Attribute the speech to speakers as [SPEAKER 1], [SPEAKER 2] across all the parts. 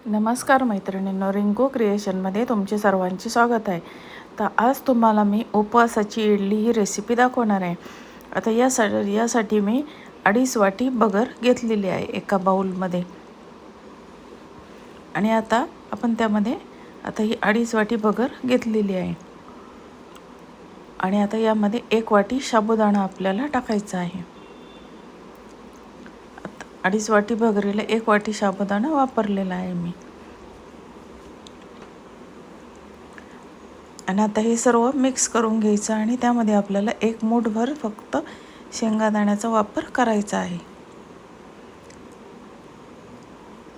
[SPEAKER 1] नमस्कार मैत्रिणींनो, रिंकू क्रिएशनमध्ये तुमचे सर्वांचे स्वागत आहे. तर आज तुम्हाला मी उपवासाची इडली ही रेसिपी दाखवणार आहे. आता यासाठी मी 2.5 वाटी बगर घेतलेली आहे एका बाउलमध्ये. आणि आता आपण त्यामध्ये ही 2.5 वाटी बगर घेतलेली आहे. आणि आता यामध्ये 1 वाटी साबुदाणा आपल्याला टाकायचा आहे. 2.5 वाटी बगरीला 1 वाटी साबुदाणा वापरलेला आहे मी. आणि आता हे सर्व मिक्स करून घ्यायचं आणि त्यामध्ये आपल्याला 1 मूठभर फक्त शेंगादाण्याचा वापर करायचा आहे.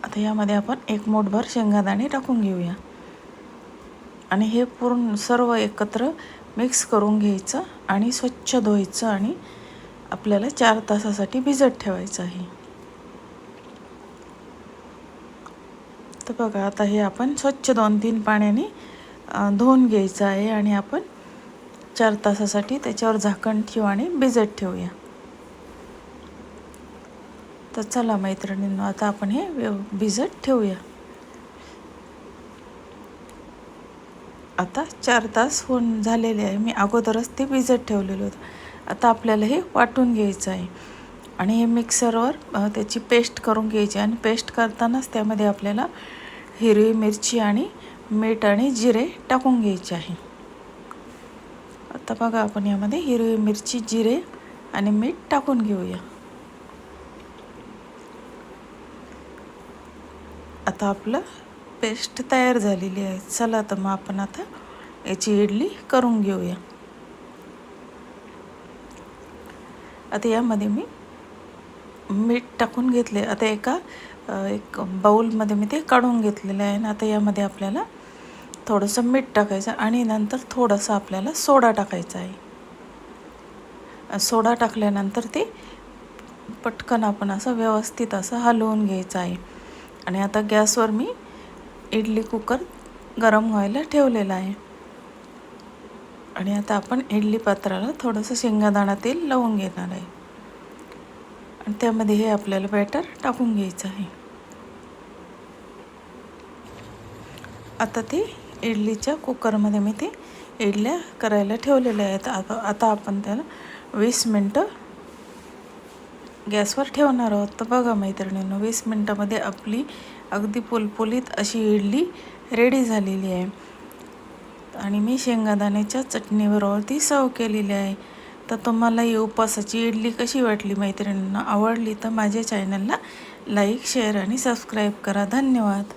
[SPEAKER 1] आता यामध्ये आपण 1 मूठभर शेंगादाणे टाकून घेऊया आणि हे पूर्ण सर्व एकत्र मिक्स करून घ्यायचं आणि स्वच्छ धुवायचं आणि आपल्याला 4 तासासाठी भिजत ठेवायचं आहे. तर बघा, आता हे आपण स्वच्छ 2-3 पाण्याने धुवून घ्यायचं आहे आणि आपण 4 तासासाठी त्याच्यावर झाकण ठेवू आणि भिजत ठेवूया. तर चला मैत्रिणींनो, आता आपण हे भिजत ठेवूया. आता 4 तास होऊन झालेले आहे. मी अगोदरच ते भिजत ठेवलेलं होतं. आता आपल्याला हे वाटून घ्यायचं आहे आणि हे मिक्सरवर त्याची पेस्ट करून घ्यायची. आणि पेस्ट करतानाच त्यामध्ये आपल्याला हिरवी मिरची आणि मीठ आणि जिरे टाकून घ्यायचे आहे. आता बघा, आपण यामध्ये हिरवी मिरची, जिरे आणि मीठ टाकून घेऊया. आता आपलं पेस्ट तयार झालेली आहे. चला तर मग आपण आता याची इडली करून घेऊया. आता यामध्ये मी मीठ टाकून घेतले. आता एक बाउलमध्ये मी ते काढून घेतलेलं आहे. आता यामध्ये आपल्याला थोडंसं मीठ टाकायचं आणि नंतर थोडंसं आपल्याला सोडा टाकायचा आहे. सोडा टाकल्यानंतर ते पटकन आपण असं व्यवस्थित असं हलवून घ्यायचं आहे. आणि आता गॅसवर मी इडली कुकर गरम व्हायला ठेवलेला आहे. आणि आता आपण इडली पात्राला थोडंसं शेंगादाणा तेल लावून घेणार आहे आणि त्यामध्ये हे आपल्याला बॅटर टाकून घ्यायचं आहे. आता ते इडलीच्या कुकरमध्ये मी ते इडल्या करायला ठेवलेल्या आहेत. आता आपण त्याला 20 मिनटं गॅसवर ठेवणार आहोत. तर बघा मैत्रिणींनो, 20 मिनटामध्ये आपली अगदी फुलफुलीत अशी इडली रेडी झालेली आहे. आणि मी शेंगादाण्याच्या चटणीबरोबर ती सर्व केलेली आहे. तर तुम्हाला ही उपवासाची इडली कशी वाटली मैत्रिणींना? आवडली तर माझ्या चॅनलला लाईक, शेअर आणि सबस्क्राईब करा. धन्यवाद.